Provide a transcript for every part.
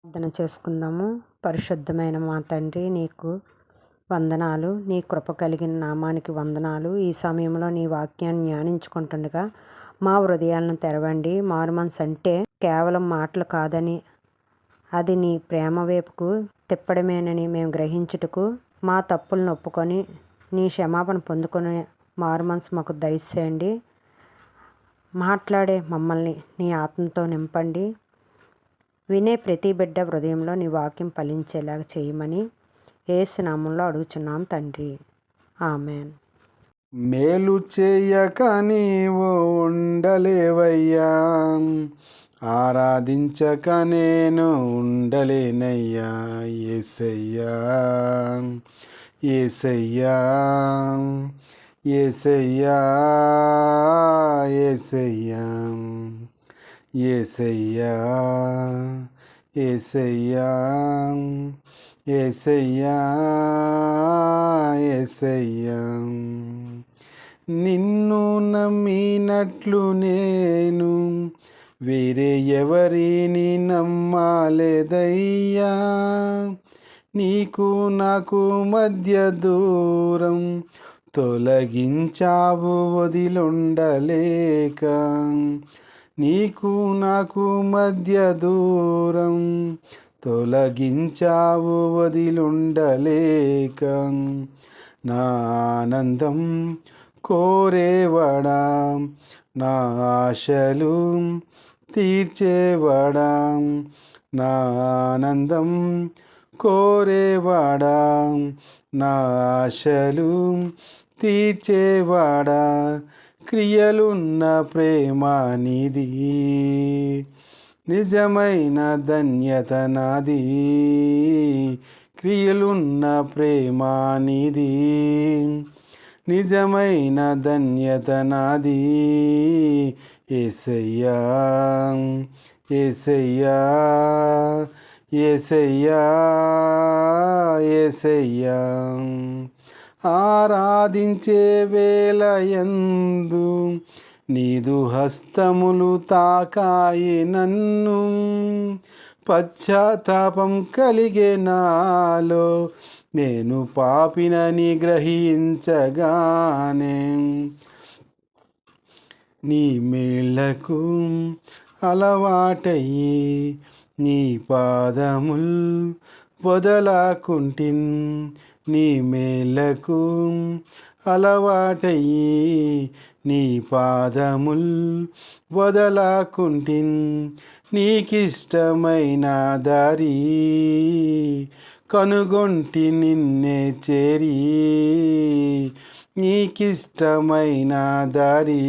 ప్రార్థన చేసుకుందాము. పరిశుద్ధమైన మా తండ్రి, నీకు వందనాలు. నీ కృప కలిగిన నామానికి వందనాలు. ఈ సమయంలో నీ వాక్యాన్ని ధ్యానించుకుంటుండగా మా హృదయాలను తెరవండి. మారుమనసు అంటే కేవలం మాటలు కాదని, అది నీ ప్రేమ వైపుకు తిప్పడమేనని మేము గ్రహించుటకు, మా తప్పులను ఒప్పుకొని నీ క్షమాపణ పొందుకొని మారుమనసు మాకు దయచేయండి. మాట్లాడే మమ్మల్ని నీ ఆత్మతో నింపండి. వినే ప్రతి బిడ్డ హృదయంలో నీ వాక్యం ఫలించేలాగా చేయమని యేసు నామములో అడుగుచున్నాం తండ్రి, ఆమెన్. మేలు చేయక నీవు ఉండలేవయ్యా, ఆరాధించక నేను ఉండలేనయ్యా. యేసయ్యా యేసయ్యా యేసయ్యా యేసయ్యా యేసయ్యా యేసయ్యా యేసయ్యా యేసయ్యా. నిన్ను నమ్మినట్లు నేను వేరే ఎవరిని నమ్మాలేదయ్యా. నీకు నాకు మధ్య దూరం తొలగించావు వదిలుండలేక. నీకు నాకు మధ్య దూరం తొలగించావు వదిలుండలేక. నా ఆనందం కోరేవాడా, నా ఆశలు తీర్చేవాడా, నా ఆనందం కోరేవాడా, నా ఆశలు తీర్చేవాడా. క్రియలున్న ప్రేమ నిధి, నిజమైన ధన్యత నాది. క్రియలున్న ప్రేమ నిధి, నిజమైన ధన్యత నాది. యేసయ్యా యేసయ్యా యేసయ్యా యేసయ్యా. ఆరాధించే వేళయందు నీదు హస్తములు తాకాయి నన్ను. పశ్చాత్తాపం కలిగే నాలో, నేను పాపినని గ్రహించగానే. నీ మేళ్లకు అలవాటయ్యి నీ పాదముల్ వదలాకుంటిన్. నీ మేళ్లకు అలవాటయ్యి నీ పాదముల్ వదలాకుంటిన్. నీకిష్టమైన దారి కనుగొంటి నిన్నే చేరి. నీకిష్టమైన దారి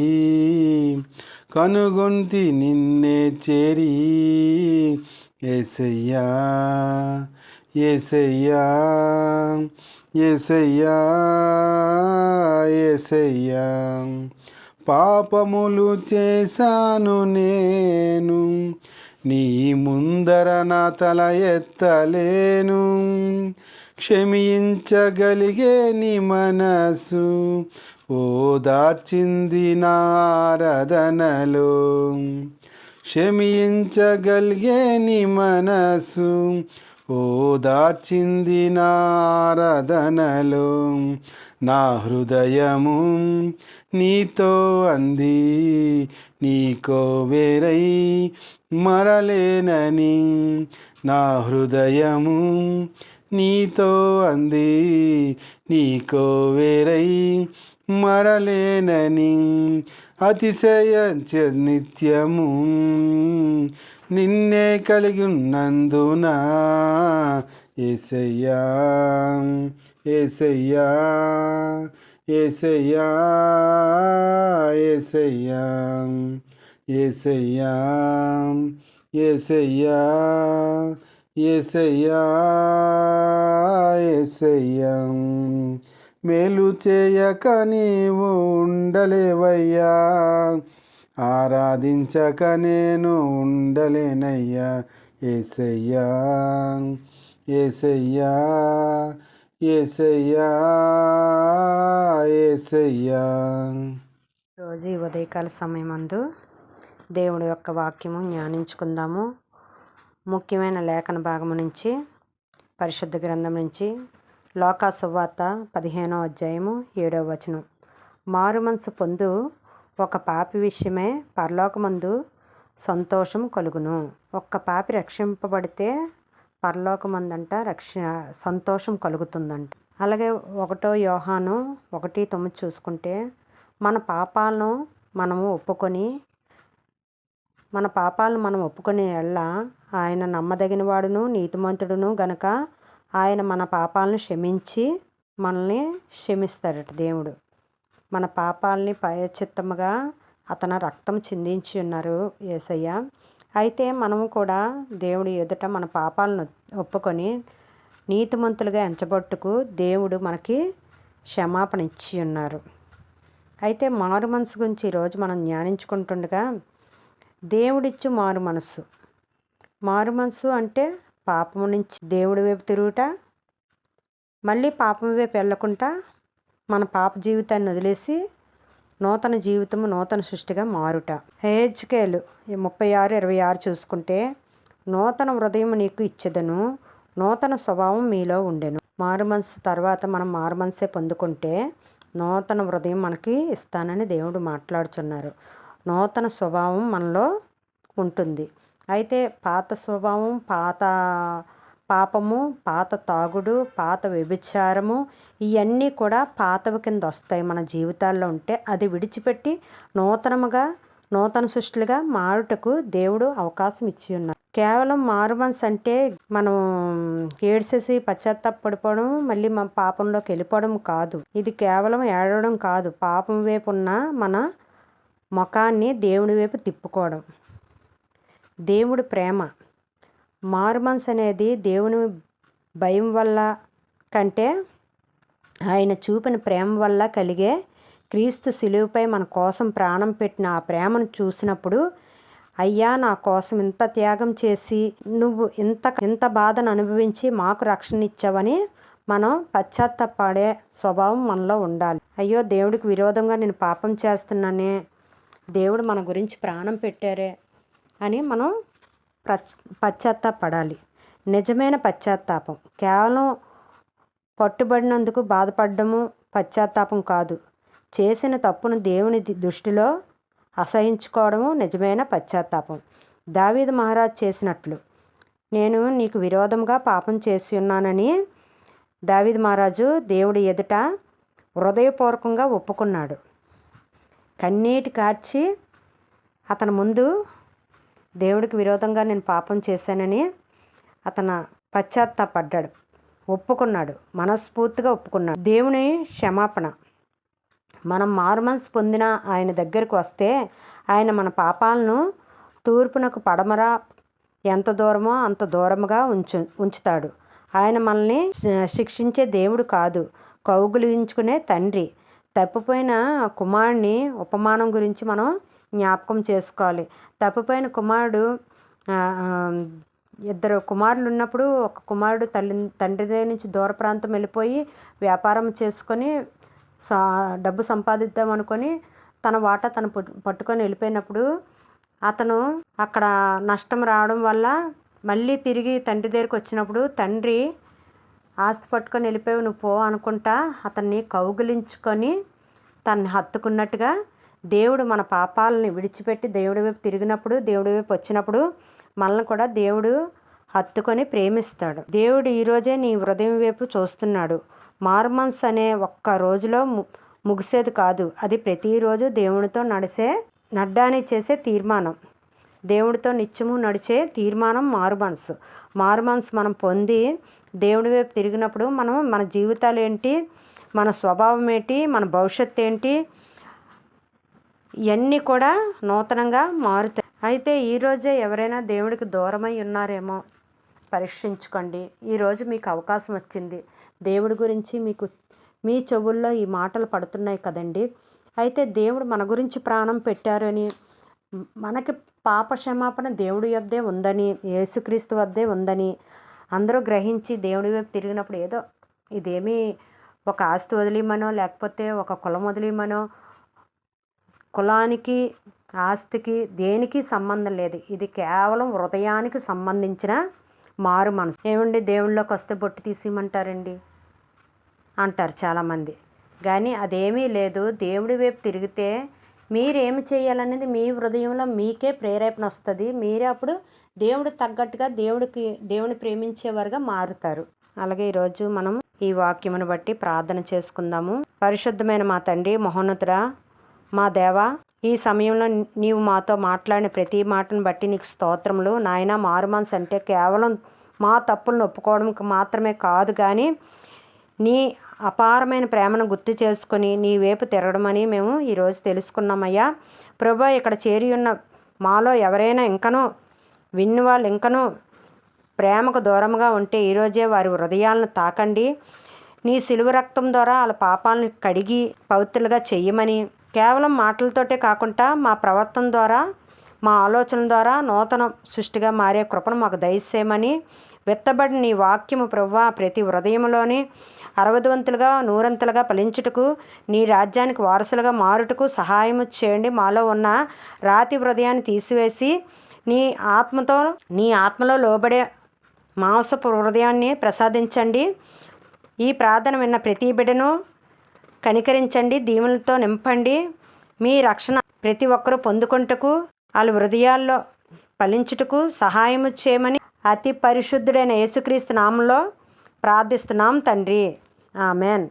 కనుగొంటి నిన్నే చేరి. యేసయ్యా యేసయ్యా యేసయ్యా యేసయ్యా. పాపములు చేశాను నేను, నీ ముందర నా తల ఎత్తలేను. క్షమించగలిగే నీ మనసు ఓదార్చింది నా ఆరాధనలో. క్షమించగలిగే నీ మనసు ఓదార్చింది నా ఆరాధనలో. నా హృదయము నీతో అంది, నీకో వేరై మరలేనని. నా హృదయము నీతో అంది, నీకో వేరై మరలేనని. అతిశయించ నిత్యము నిన్నే కలిగి ఉన్నందున. యేసయ్యా యేసయ్యా యేసయ్యా యేసయ్యా యేసయ్యా యేసయ్యా యేసయ్యా యేసయ్యా. మేలు చేయక నీవు ఉండలేవయ్యా, ఆరాధించక నేను ఉండలేనయ్యా. యేసయ్యా యేసయ్యా యేసయ్యా యేసయ్యా. రోజు ఈ ఉదయకాల సమయమందు దేవుడి యొక్క వాక్యము ధ్యానించుకుందాము. ముఖ్యమైన లేఖన భాగం నుంచి, పరిశుద్ధ గ్రంథం నుంచి, లోకా సువార్త 15వ అధ్యాయము 7వ వచనం. మారు మనసు పొందు ఒక పాపి విషయమే పరలోకమందు సంతోషం కలుగును. ఒక్క పాపి రక్షింపబడితే పరలోకమందంట సంతోషం కలుగుతుందంట. అలాగే 1 యోహాను 1:9 చూసుకుంటే, మన పాపాలను మనం ఒప్పుకొని ఎడల ఆయన నమ్మదగిన వాడును నీతిమంతుడును గనక ఆయన మన పాపాలను క్షమించి మనల్ని క్షమిస్తాడట. దేవుడు మన పాపాలని ప్రాయశ్చిత్తముగా అతని రక్తం చిందించి ఉన్నారు యేసయ్య. అయితే మనము కూడా దేవుడి ఎదుట మన పాపాలను ఒప్పుకొని నీతిమంతులుగా ఎంచబట్టుకు దేవుడు మనకి క్షమాపణ ఇచ్చి ఉన్నారు. అయితే మారు మనసు గురించి ఈరోజు మనం ధ్యానించుకుంటుండగా, దేవుడిచ్చు మారు మనసు అంటే పాపము నుంచి దేవుడి వైపు తిరుగుట, మళ్ళీ పాపం వైపు వెళ్ళకుండా మన పాప జీవితాన్ని వదిలేసి నూతన జీవితము నూతన సృష్టిగా మారుట. హెజ్కేలు 36:26 చూసుకుంటే, నూతన హృదయం నీకు ఇచ్చేదను, నూతన స్వభావం మీలో ఉండెను. మారు మనసు తర్వాత మనం మారు మనసే పొందుకుంటే నూతన హృదయం మనకి ఇస్తానని దేవుడు మాట్లాడుచున్నారు. నూతన స్వభావం మనలో ఉంటుంది. అయితే పాత స్వభావం, పాత పాపము, పాత తాగుడు, పాత వ్యభిచారము, ఇవన్నీ కూడా పాతవి కింద వస్తాయి మన జీవితాల్లో ఉంటే. అది విడిచిపెట్టి నూతన సృష్టిగా మారుటకు దేవుడు అవకాశం ఇచ్చి ఉన్నారు. కేవలం మారు మనసు అంటే మనం ఏడ్చేసి పశ్చాత్తాపడిపోవడం, మళ్ళీ మన పాపంలోకి వెళ్ళిపోవడం కాదు. ఇది కేవలం ఏడవడం కాదు, పాపం వైపు ఉన్న మన ముఖాన్ని దేవుడి వైపు తిప్పుకోవడం. దేవుడి ప్రేమ. మారు మనసు అనేది దేవుని భయం వల్ల కంటే ఆయన చూపిన ప్రేమ వల్ల కలిగే. క్రీస్తు శిలువపై మన కోసం ప్రాణం పెట్టిన ఆ ప్రేమను చూసినప్పుడు, అయ్యా నా కోసం ఇంత త్యాగం చేసి నువ్వు ఇంత బాధను అనుభవించి మాకు రక్షణ ఇచ్చావని మనం పశ్చాత్తాపడే స్వభావం మనలో ఉండాలి. అయ్యో దేవుడికి విరోధంగా నేను పాపం చేస్తున్నానే, దేవుడు మన గురించి ప్రాణం పెట్టారే అని మనం పశ్చాత్తాపడాలి. నిజమైన పశ్చాత్తాపం కేవలం పట్టుబడినందుకు బాధపడము పశ్చాత్తాపం కాదు. చేసిన తప్పును దేవుని దృష్టిలో అసహించుకోవడము నిజమైన పశ్చాత్తాపం. దావీదు మహారాజు చేసినట్లు, నేను నీకు విరోధంగా పాపం చేసి ఉన్నానని దావీదు మహారాజు దేవుడి ఎదుట హృదయపూర్వకంగా ఒప్పుకున్నాడు. కన్నీటి కార్చి అతని ముందు దేవుడికి విరోధంగా నేను పాపం చేశానని అతను పశ్చాత్తాపడ్డాడు, ఒప్పుకున్నాడు, మనస్ఫూర్తిగా ఒప్పుకున్నాడు. దేవుని క్షమాపణ. మనం మారు మనసు పొందిన ఆయన దగ్గరికి వస్తే ఆయన మన పాపాలను తూర్పునకు పడమర ఎంత దూరమో అంత దూరముగా ఉంచుతాడు. ఆయన మనల్ని శిక్షించే దేవుడు కాదు, కౌగిలించుకునే తండ్రి. తప్పిపోయిన కుమారుని ఉపమానం గురించి మనం జ్ఞాపకం చేసుకోవాలి. తప్పిపోయిన కుమారుడు, 2 కుమారులు ఉన్నప్పుడు ఒక కుమారుడు తండ్రి దగ్గర నుంచి దూర ప్రాంతం వెళ్ళిపోయి వ్యాపారం చేసుకొని డబ్బు సంపాదిద్దాం అనుకొని తన వాటా తను పట్టుకొని వెళ్ళిపోయినప్పుడు అతను అక్కడ నష్టం రావడం వల్ల మళ్ళీ తిరిగి తండ్రి దగ్గరికి వచ్చినప్పుడు, తండ్రి ఆస్తి పట్టుకొని వెళ్ళిపోయి నువ్వు పో అనుకుంటా అతన్ని కౌగిలించుకొని తన్ని హత్తుకున్నట్టుగా దేవుడు మన పాపాలని విడిచిపెట్టి దేవుడి వైపు తిరిగినప్పుడు, దేవుడి వైపు వచ్చినప్పుడు మనల్ని కూడా దేవుడు హత్తుకొని ప్రేమిస్తాడు. దేవుడు ఈరోజే నీ హృదయం వైపు చూస్తున్నాడు. మారు మనసు అనే ఒక్క రోజులో ముగిసేది కాదు, అది ప్రతిరోజు దేవుడితో నడ్డానికి చేసే తీర్మానం. దేవుడితో నిత్యము నడిచే తీర్మానం మారు మనసు. మారు మనసు మనం పొంది దేవుడి వైపు తిరిగినప్పుడు మన జీవితాలు ఏంటి, మన స్వభావం ఏంటి, మన భవిష్యత్తు ఏంటి, ఇవన్నీ కూడా నూతనంగా మారుతాయి. అయితే ఈరోజే ఎవరైనా దేవుడికి దూరమై ఉన్నారేమో పరీక్షించుకోండి. ఈరోజు మీకు అవకాశం వచ్చింది. దేవుడి గురించి మీ చెవుల్లో ఈ మాటలు పడుతున్నాయి కదండి. అయితే దేవుడు మన గురించి ప్రాణం పెట్టారని, మనకి పాప క్షమాపణ దేవుడి వద్దే ఉందని, యేసుక్రీస్తు వద్దే ఉందని అందరూ గ్రహించి దేవుడి వైపు తిరిగినప్పుడు, ఏదో ఇదేమీ ఒక ఆస్తి వదిలేమనో లేకపోతే ఒక కులం వదిలేమనో, కులానికి ఆస్తికి దేనికి సంబంధం లేదు. ఇది కేవలం హృదయానికి సంబంధించిన మారు మనసు. ఏమండి దేవుళ్ళలోకి వస్తే బొట్టు తీసేయమంటారండి అంటారు చాలామంది. కానీ అదేమీ లేదు. దేవుడి వైపు తిరిగితే మీరేమి చేయాలనేది మీ హృదయంలో మీకే ప్రేరేపణ వస్తుంది. మీరే అప్పుడు దేవుడు తగ్గట్టుగా దేవుని ప్రేమించేవారుగా మారుతారు. అలాగే ఈరోజు మనం ఈ వాక్యమును బట్టి ప్రార్థన చేసుకుందాము. పరిశుద్ధమైన మా తండ్రి, మహోన్నతుడా, మా దేవా, ఈ సమయంలో నీవు మాతో మాట్లాడిన ప్రతి మాటను బట్టి నీకు స్తోత్రములు. నాయన, మారు మనసు అంటే కేవలం మా తప్పులను ఒప్పుకోవడానికి మాత్రమే కాదు, కానీ నీ అపారమైన ప్రేమను గుర్తు చేసుకొని నీ వైపు తిరగడమని మేము ఈరోజు తెలుసుకున్నామయ్యా. ప్రభా, ఇక్కడ చేరి ఉన్న మాలో ఎవరైనా ఇంకనూ విన్న వాళ్ళు ఇంకనూ ప్రేమకు దూరంగా ఉంటే ఈరోజే వారి హృదయాలను తాకండి. నీ సిలువ రక్తం ద్వారా వాళ్ళ పాపాలను కడిగి పవిత్రులుగా చెయ్యమని, కేవలం మాటలతోటే కాకుండా మా ప్రవర్తన ద్వారా, మా ఆలోచన ద్వారా నూతన సృష్టిగా మారే కృపను మాకు దయచేయమని, విత్తబడిన నీ వాక్యము ప్రభువా ప్రతి హృదయంలోని 60 100 ఫలించుటకు, నీ రాజ్యానికి వారసులుగా మారుటకు సహాయము చేయండి. మాలో ఉన్న రాతి హృదయాన్ని తీసివేసి నీ ఆత్మలో లోబడే మాంసపు హృదయాన్ని ప్రసాదించండి. ఈ ప్రార్థన విన్న ప్రతి బిడ్డను కనికరించండి, దీవులతో నింపండి. మీ రక్షణ ప్రతి ఒక్కరూ పొందుకొనుటకు, వాళ్ళ హృదయాల్లో ఫలించుటకు సహాయము చేయమని అతి పరిశుద్ధుడైన యేసుక్రీస్తు నామంలో ప్రార్థిస్తున్నాం తండ్రి. ఆమెన్.